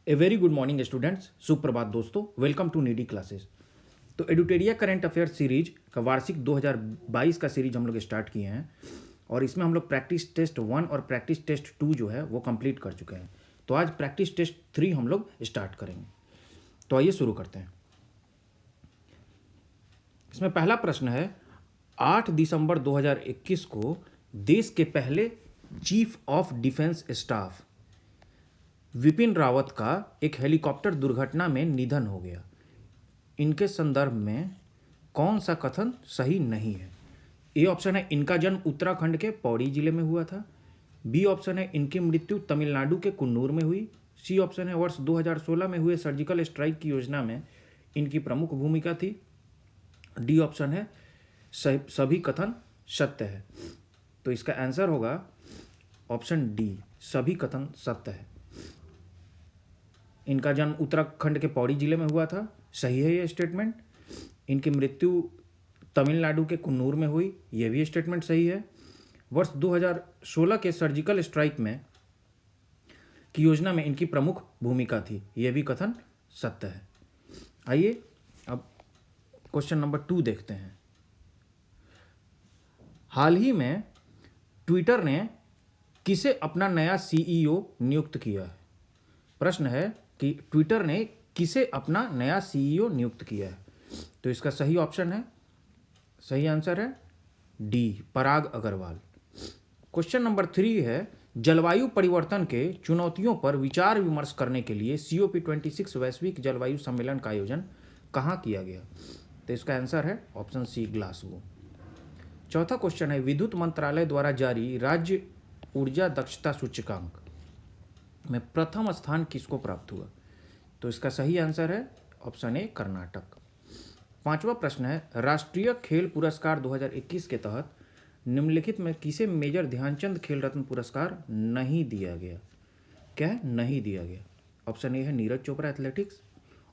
ए very good morning students, सुप्रभात दोस्तों। Welcome to needy classes. तो एडुटेरिया करंट अफेयर सीरीज का वार्षिक 2022 का सीरीज हम लोग स्टार्ट किए हैं और इसमें हम लोग प्रैक्टिस टेस्ट 1 और प्रैक्टिस टेस्ट 2 जो है वो कंप्लीट कर चुके हैं। तो आज प्रैक्टिस टेस्ट 3 हम लोग स्टार्ट करेंगे। तो आइए शुरू करते हैं। इसमें पहला प्रश्न है, 8 दिसंबर 2021 को देश के पहले chief of defence staff Vipin Rawat का एक हेलीकॉप्टर दुर्घटना में निधन हो गया। इनके संदर्भ में कौन सा कथन सही नहीं है? ए ऑप्शन है, इनका जन्म उत्तराखंड के पौड़ी जिले में हुआ था। बी ऑप्शन है, इनकी मृत्यु तमिलनाडु के कुन्नूर में हुई। सी ऑप्शन है, वर्ष 2016 में हुए सर्जिकल स्ट्राइक की योजना में इनकी प्रमुख भूमिका थी। डी ऑप्शन है, सभी कथन सत्य है। तो इसका आंसर होगा ऑप्शन डी, सभी कथन सत्य है। इनका जन्म उत्तराखंड के पौड़ी जिले में हुआ था, सही है ये स्टेटमेंट। इनकी मृत्यु तमिलनाडु के कुन्नूर में हुई, ये भी स्टेटमेंट सही है। वर्ष 2016 के सर्जिकल स्ट्राइक में की योजना में इनकी प्रमुख भूमिका थी, ये भी कथन सत्य है। आइए अब क्वेश्चन नंबर 2 देखते हैं। हाल ही में ट्विटर ने किसे अपना नया सीईओ नियुक्त किया है? प्रश्न है कि ट्विटर ने किसे अपना नया सीईओ नियुक्त किया है? तो इसका सही ऑप्शन है, सही आंसर है डी, पराग अग्रवाल। क्वेश्चन नंबर 3 है, जलवायु परिवर्तन के चुनौतियों पर विचार विमर्श करने के लिए COP26 वैश्विक जलवायु सम्मेलन का आयोजन कहाँ किया गया? तो इसका आंसर है ऑप्शन सी, ग्लासगो। चौथा क्वेश्चन है, विद्युत मंत्रालय द्वारा जारी राज्य ऊर्जा दक्षता सूचकांक में प्रथम स्थान किसको प्राप्त हुआ? तो इसका सही आंसर है ऑप्शन ए, कर्नाटक। पांचवा प्रश्न है, राष्ट्रीय खेल पुरस्कार 2021 के तहत निम्नलिखित में किसे मेजर ध्यानचंद खेल रत्न पुरस्कार नहीं दिया गया? क्या है? नहीं दिया गया। ऑप्शन ए है Neeraj Chopra athletics,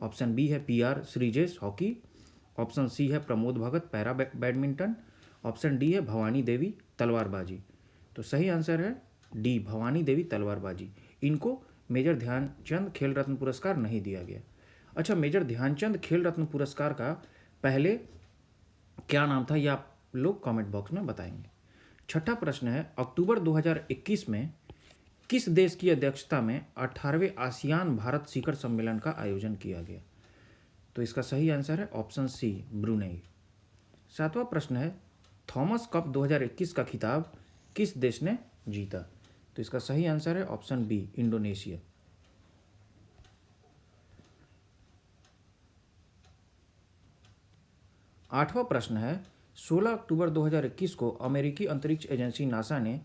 option B है PR Sreejesh hockey, option C है Pramod Bhagat para badminton, option D है भवानी देवी तलवारबाजी। तो सही आंसर है डी, भवानी देवी तलवारबाजी। इनको मेजर ध्यानचंद खेल रत्न पुरस्कार नहीं दिया गया। अच्छा, मेजर ध्यानचंद खेल रत्न पुरस्कार का पहले क्या नाम था, ये आप लोग कमेंट बॉक्स में बताएंगे। छठा प्रश्न है, अक्टूबर 2021 में किस देश की अध्यक्षता में 18वें आसियान भारत शिखर सम्मेलन का आयोजन किया गया? तो इसका सही आंसर है ऑप्शन सी, ब्रुनेई। सातवां प्रश्न है, थॉमस कप 2021 का खिताब किस देश ने जीता? तो इसका सही आंसर है ऑप्शन बी, इंडोनेशिया। आठवां प्रश्न है, 16 अक्टूबर 2021 को अमेरिकी अंतरिक्ष एजेंसी नासा ने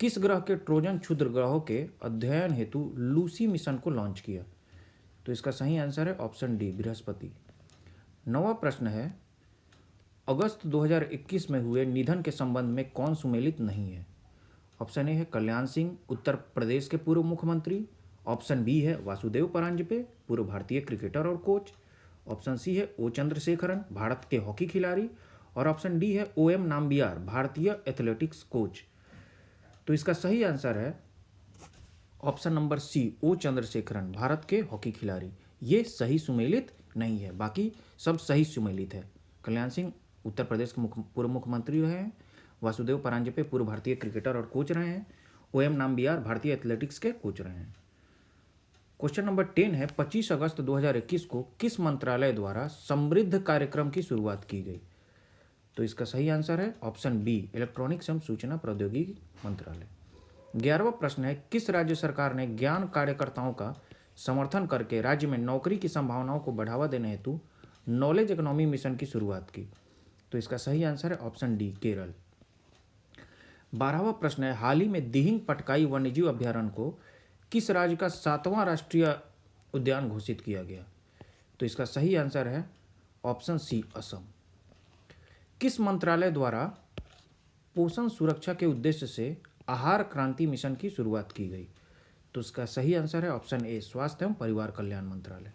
किस ग्रह के ट्रोजन क्षुद्र ग्रहों के अध्ययन हेतु लूसी मिशन को लॉन्च किया? तो इसका सही आंसर है ऑप्शन डी, बृहस्पति। नौवां प्रश्न है, अगस्त 2021 में हुए निधन के संबंध में कौन सुमेलित नहीं है? ऑप्शन ए है कल्याण सिंह, उत्तर प्रदेश के पूर्व मुख्यमंत्री, ऑप्शन बी है वासुदेव परांजपे, पूर्व भारतीय क्रिकेटर और कोच, ऑप्शन सी है O चंद्रशेखरन, भारत के हॉकी खिलाड़ी, और ऑप्शन डी है OM नाम्बियार, भारतीय एथलेटिक्स कोच। तो इसका सही आंसर है option number C, O Chandrasekharan, भारत के हॉकी खिलाड़ी। ये सही सुमेलित नहीं है, बाकी सब सही सुमेलित है। कल्याण सिंह उत्तर प्रदेश के पूर्व मुख्यमंत्री रहे हैं, वासुदेव परांजपे पूर्व भारतीय क्रिकेटर और कोच रहे हैं, OM नाम्बियार भारतीय एथलेटिक्स के कोच रहे हैं। क्वेश्चन नंबर 10 है, 25 अगस्त 2021 को किस मंत्रालय द्वारा समृद्ध कार्यक्रम की शुरुआत की गई? तो इसका सही आंसर है ऑप्शन बी, इलेक्ट्रॉनिक्स एवं सूचना प्रौद्योगिकी मंत्रालय। 11वां प्रश्न है, किस राज्य सरकार ने ज्ञान कार्यकर्ताओं का समर्थन करके राज्य में नौकरी की संभावनाओं को बढ़ावा देने हेतु नॉलेज इकोनॉमी मिशन की शुरुआत की? तो इसका सही आंसर है ऑप्शन डी, केरल। 12वां प्रश्न है, हाल ही में दिहिंग पटकाई वन्यजीव अभ्यारण्य को किस राज्य का 7वां राष्ट्रीय उद्यान घोषित किया गया? तो इसका सही आंसर है ऑप्शन सी, असम। किस मंत्रालय द्वारा पोषण सुरक्षा के उद्देश्य से आहार क्रांति मिशन की शुरुआत की गई? तो इसका सही आंसर है ऑप्शन ए, स्वास्थ्य एवं परिवार कल्याण मंत्रालय।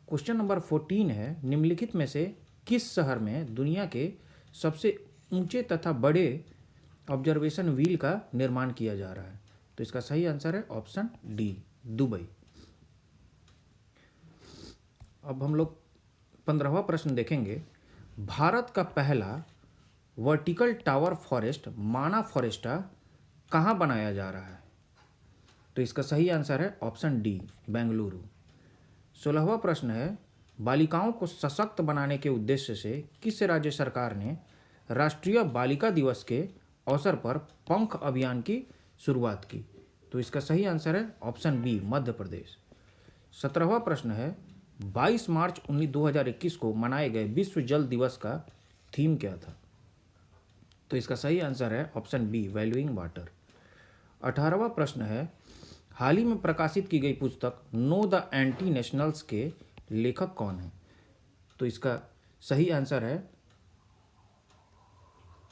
क्वेश्चन नंबर 14 है, निम्नलिखित में से किस शहर में दुनिया के सबसे ऊंचे तथा बड़े ऑब्जर्वेशन व्हील का निर्माण किया जा रहा है? तो इसका सही आंसर है ऑप्शन डी, दुबई। अब हम लोग 15वां प्रश्न देखेंगे। भारत का पहला वर्टिकल टावर फॉरेस्ट माना फॉरेस्टा कहाँ बनाया जा रहा है? तो इसका सही आंसर है ऑप्शन डी, बेंगलुरु। 16वां प्रश्न है, बालिकाओं को सशक्त बनाने के उद्देश्य से किस राज्य सरकार ने राष्ट्रीय बालिका दिवस के अवसर पर पंख अभियान की शुरुआत की? तो इसका सही आंसर है ऑप्शन बी, मध्य प्रदेश। 17वां प्रश्न है, 22 मार्च 2021 को मनाए गए विश्व जल दिवस का थीम क्या था? तो इसका सही आंसर है ऑप्शन बी, वैल्यूइंग वाटर। 18वां प्रश्न है, हाल ही में प्रकाशित की गई पुस्तक नो द एंटी नेशनल्स के लेखक कौन है? तो इसका सही आंसर है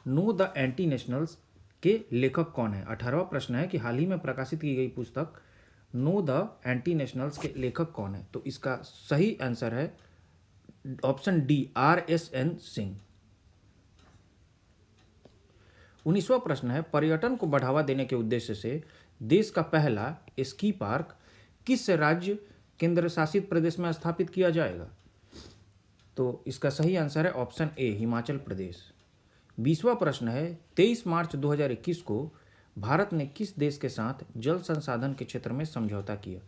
नो द एंटी नेशनल्स के लेखक कौन है। 18वां प्रश्न है कि हाल ही में प्रकाशित की गई पुस्तक नो द एंटी नेशनल्स के लेखक कौन है? तो इसका सही आंसर है ऑप्शन डी, RSN सिंह। 19वां प्रश्न है, पर्यटन को बढ़ावा देने के उद्देश्य से देश का पहला स्की पार्क किस राज्य केंद्र शासित प्रदेश में स्थापित किया जाएगा? तो इसका सही आंसर है ऑप्शन ए, हिमाचल प्रदेश। 20वां प्रश्न है, 23 मार्च 2021 को भारत ने किस देश के साथ जल संसाधन के क्षेत्र में समझौता किया?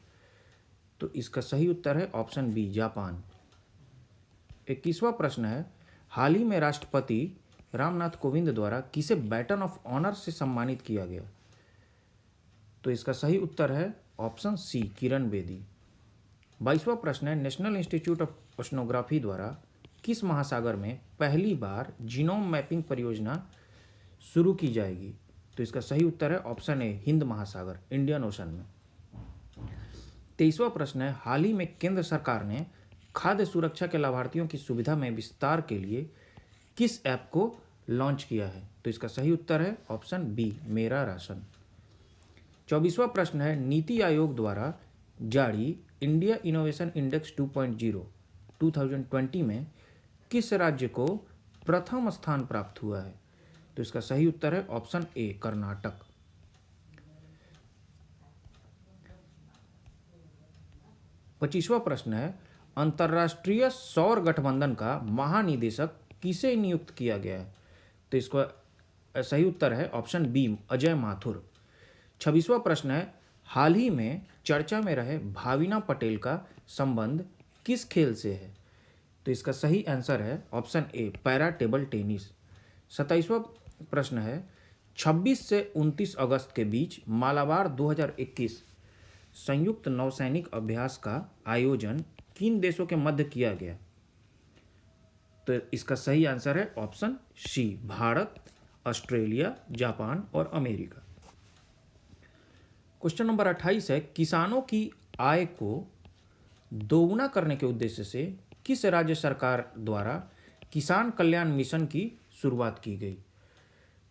तो इसका सही उत्तर है ऑप्शन बी, जापान। 21वां प्रश्न है, हाल ही में राष्ट्रपति रामनाथ कोविंद द्वारा किसे बैटन ऑफ ऑनर से सम्मानित किया गया? तो इसका सही उत्तर है ऑप्शन सी, किरण बेदी। 22वां प्रश्न है, नेशनल इंस्टीट्यूट ऑफ ओशनोग्राफी द्वारा किस महासागर में पहली बार जीनोम मैपिंग परियोजना शुरू की जाएगी? तो इसका सही उत्तर है ऑप्शन ए, हिंद महासागर, इंडियन ओशन में। 23वां प्रश्न है, हाल ही में केंद्र सरकार ने खाद्य सुरक्षा के लाभार्थियों की सुविधा में विस्तार के लिए किस ऐप को लॉन्च किया है? तो इसका सही उत्तर है ऑप्शन बी, मेरा राशन। 24वां प्रश्न है, नीति आयोग द्वारा जारी इंडिया इनोवेशन इंडेक्स 2.0 2020 में किस राज्य को प्रथम स्थान प्राप्त हुआ है? तो इसका सही उत्तर है ऑप्शन ए, कर्नाटक। 25वां प्रश्न है, अंतर्राष्ट्रीय सौर गठबंधन का महानिदेशक किसे नियुक्त किया गया है? तो इसका सही उत्तर है ऑप्शन बी, अजय माथुर। 26वां प्रश्न है, हाल ही में चर्चा में रहे भाविना पटेल का संबंध किस खेल से है? तो इसका सही आंसर है option A, para table tennis. 27वां प्रश्न है, 26 से 29 अगस्त के बीच मालाबार 2021 संयुक्त नौसैनिक अभ्यास का आयोजन किन देशों के मध्य किया गया? तो इसका सही आंसर है option C, Bharat, Australia, Japan और अमेरिका। क्वेश्चन नंबर 28 है, किसानों की आय को दोगुना करने के उद्देश्य से किस राज्य सरकार द्वारा किसान कल्याण मिशन की शुरुआत की गई?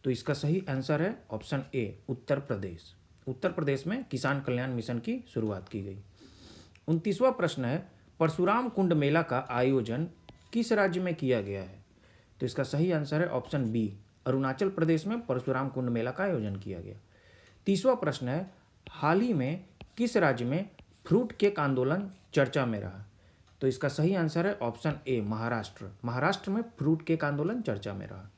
तो इसका सही आंसर है ऑप्शन ए, उत्तर प्रदेश। उत्तर प्रदेश में किसान कल्याण मिशन की शुरुआत की गई। 29वां प्रश्न है, परशुराम कुंड मेला का आयोजन किस राज्य में किया गया है? तो इसका सही आंसर है ऑप्शन बी, अरुणाचल प्रदेश में परशुराम कुंड मेला का आयोजन किया गया। 30वां प्रश्न है, हाल ही में किस राज्य में फ्रूट केक आंदोलन चर्चा में रहा? तो इसका सही आंसर है ऑप्शन ए, महाराष्ट्र। महाराष्ट्र में फ्रूट केक आंदोलन चर्चा में रहा।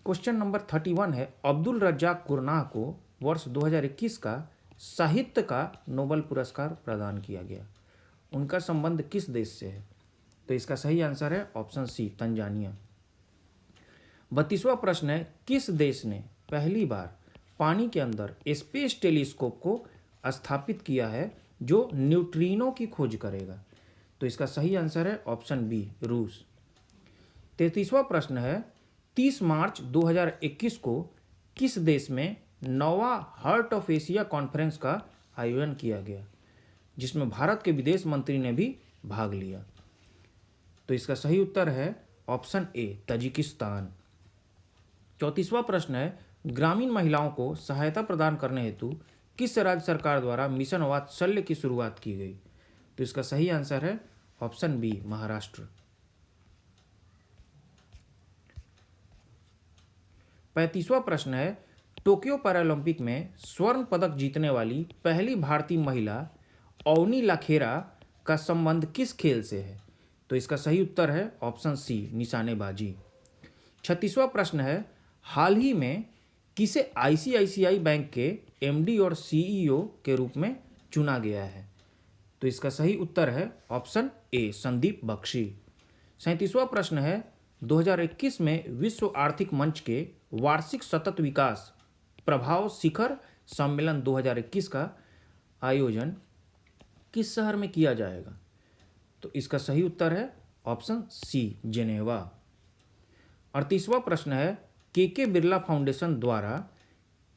क्वेश्चन नंबर 31 है, अब्दुल रज्जाक कुरनाह को वर्ष 2021 का साहित्य का नोबेल पुरस्कार प्रदान किया गया। उनका संबंध किस देश से है? तो इसका सही आंसर है ऑप्शन सी, तंजानिया। 32वां प्रश्न है, किस देश ने पहली बार पानी के अंदर स्पेस टेलीस्कोप को स्थापित किया है जो न्यूट्रिनो की खोज करेगा? तो इसका सही आंसर है ऑप्शन बी, रूस। 33वां प्रश्न है, 30 मार्च 2021 को किस देश में 9वां हार्ट ऑफ एशिया कॉन्फ्रेंस का आयोजन किया गया, जिसमें भारत के विदेश मंत्री ने भी भाग लिया? तो इसका सही उत्तर है ऑप्शन ए, तजिकिस्तान। 34वां प्रश्न है, ग्रामीण महिलाओं को सहायता प्रदान करने हेतु किस राज्य सरकार द्वारा मिशन वात्सल्य की शुरुआत की गई? तो इसका सही आंसर है ऑप्शन बी, महाराष्ट्र। 35वां प्रश्न है, टोक्यो पैरालंपिक में स्वर्ण पदक जीतने वाली पहली भारतीय महिला अवनी लाखेरा का संबंध किस खेल से है? तो इसका सही उत्तर है ऑप्शन सी, निशानेबाजी। 36वां प्रश्न है, हाल ही में किसे आईसीआईसीआई बैंक के एमडी और सीईओ के रूप में चुना गया है? तो इसका सही उत्तर है ऑप्शन ए, संदीप बख्शी। 37वां प्रश्न है, 2021 में विश्व आर्थिक मंच के वार्षिक सतत विकास प्रभाव शिखर सम्मेलन 2021 का आयोजन किस शहर में किया जाएगा? तो इसका सही उत्तर है ऑप्शन सी, जेनेवा। 38वां प्रश्न है, के बिरला फाउंडेशन द्वारा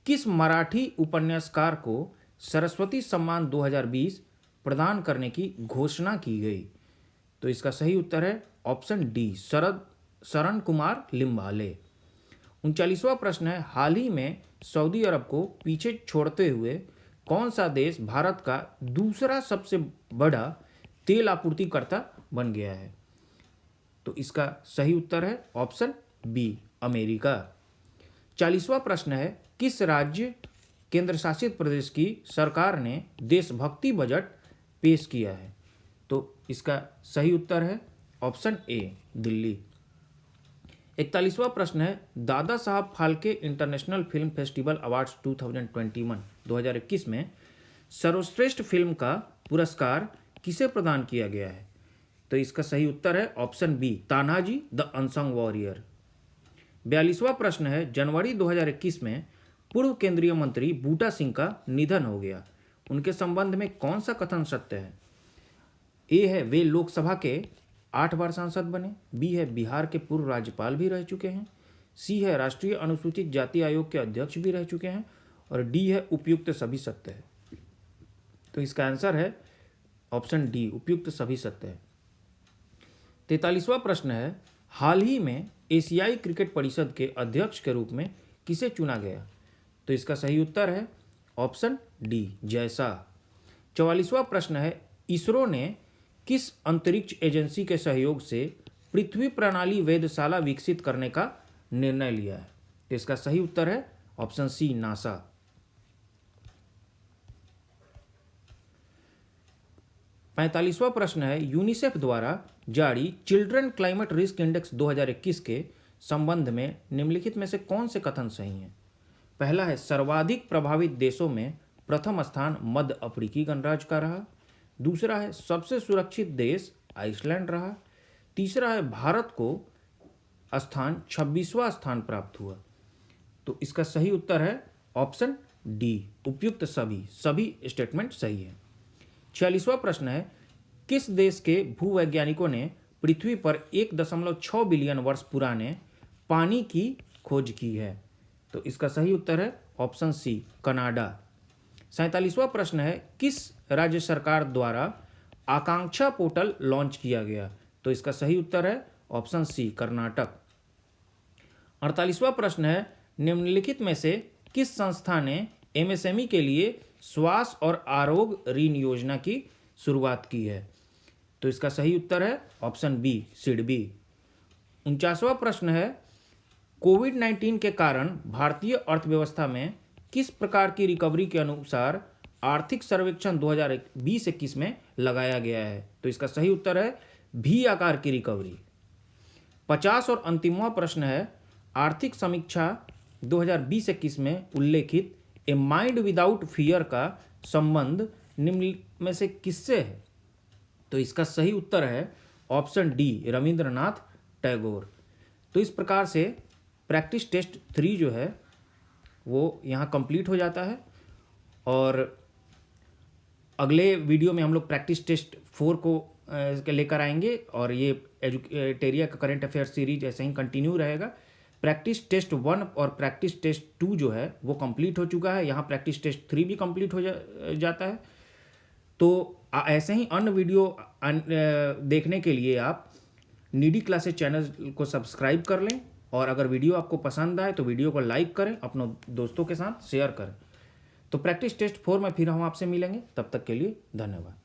किस मराठी उपन्यासकार को सरस्वती सम्मान 2020 प्रदान करने की घोषणा की गई? तो इसका सही उत्तर है ऑप्शन डी, शरण कुमार लिम्बाले। 39वां प्रश्न है, हाल ही में सऊदी अरब को पीछे छोड़ते हुए कौन सा देश भारत का दूसरा सबसे बड़ा तेल आपूर्तिकर्ता बन गया है? तो इसका सही उत्तर है ऑप्शन बी, अमेरिका। 40वां प्रश्न है, किस राज्य केंद्र शासित प्रदेश की सरकार ने देशभक्ति बजट पेश किया है? तो इसका सही उत्तर है ऑप्शन ए, दिल्ली। 41वां प्रश्न है, Dada Saheb Phalke international film festival awards 2021 में सर्वश्रेष्ठ फिल्म का पुरस्कार किसे प्रदान किया गया है? तो इसका सही उत्तर है option B, Tanaji the unsung warrior. 42वां प्रश्न है, जनवरी 2021 में पूर्व केंद्रीय मंत्री बूटा सिंह का निधन हो गया, उनके संबंध में कौन सा कथन सत्य है? ए है, वे लोकसभा के 8 बार सांसद बने। बी है, बिहार के पूर्व राज्यपाल भी रह चुके हैं। सी है, राष्ट्रीय अनुसूचित जाति आयोग के अध्यक्ष भी रह चुके हैं। और डी है, उपयुक्त सभी सत्य है। तो इसका आंसर है ऑप्शन डी, उपयुक्त सभी सत्य है। 43वां प्रश्न है, हाल ही में एशियाई क्रिकेट परिषद के अध्यक्ष के रूप में किसे चुना गया? तो इसका सही उत्तर है ऑप्शन डी, जयशाह। 44वां प्रश्न है, इसरो ने किस अंतरिक्ष एजेंसी के सहयोग से पृथ्वी प्रणाली वेधशाला विकसित करने का निर्णय लिया है? तो इसका सही उत्तर है ऑप्शन सी, नासा। 45वां प्रश्न है, यूनिसेफ द्वारा जारी चिल्ड्रन क्लाइमेट रिस्क इंडेक्स 2021 के संबंध में निम्नलिखित में से कौन से कथन सही हैं? पहला है, सर्वाधिक प्रभावित देशों में प्रथम स्थान मध्य अफ्रीकी गणराज्य का रहा। दूसरा है, सबसे सुरक्षित देश आइसलैंड रहा। तीसरा है, भारत को 26वां स्थान प्राप्त हुआ। तो इसका सही उत्तर है ऑप्शन डी, उपयुक्त सभी स्टेटमेंट सही है। 46वां प्रश्न है, किस देश के भूवैज्ञानिकों ने पृथ्वी पर 1.6 बिलियन वर्ष पुराने पानी की खोज की है? तो इसका सही उत्तर है ऑप्शन सी, कनाडा। 47वां प्रश्न है, किस राज्य सरकार द्वारा आकांक्षा पोर्टल लॉन्च किया गया? तो इसका सही उत्तर है ऑप्शन सी, कर्नाटक। 48वां प्रश्न है, निम्नलिखित में से किस संस्था ने एमएसएमई के लिए श्वास और आरोग्य ऋण योजना की शुरुआत की है? तो इसका सही उत्तर है ऑप्शन बी, सिडबी। 49वां प्रश्न है, कोविड-19 के कारण भारतीय अर्थव्यवस्था में किस प्रकार की रिकवरी के अनुसार आर्थिक सर्वेक्षण 2020-21 में लगाया गया है? तो इसका सही उत्तर है भी आकार की रिकवरी। 50 और अंतिमवां प्रश्न है, आर्थिक समीक्षा 2020-21 में उल्लेखित ए माइंड विदाउट फियर का संबंध निम्न में से किससे है? तो इसका सही उत्तर है ऑप्शन डी, रविंद्रनाथ टैगोर। तो इस प्रकार से प्रैक्टिस टेस्ट 3 जो है वो यहाँ कंप्लीट हो जाता है और अगले वीडियो में हम लोग प्रैक्टिस टेस्ट 4 को लेकर आएंगे और ये एजुकेटेरिया का करंट अफेयर सीरीज ऐसे ही कंटिन्यू रहेगा। प्रैक्टिस टेस्ट 1 और प्रैक्टिस टेस्ट 2 जो है वो कंप्लीट हो चुका है, यहाँ प्रैक्टिस टेस्ट 3 भी कंप्लीट हो जाता है। तो ऐसे ही अन्य वीडियो देखने के लिए आप नीडी क्लासेस चैनल को सब्सक्राइब कर लें और अगर वीडियो आपको पसंद आए तो वीडियो को लाइक करें, अपने दोस्तों के साथ शेयर करें। तो प्रैक्टिस टेस्ट 4 में फिर हम आपसे मिलेंगे, तब तक के लिए धन्यवाद।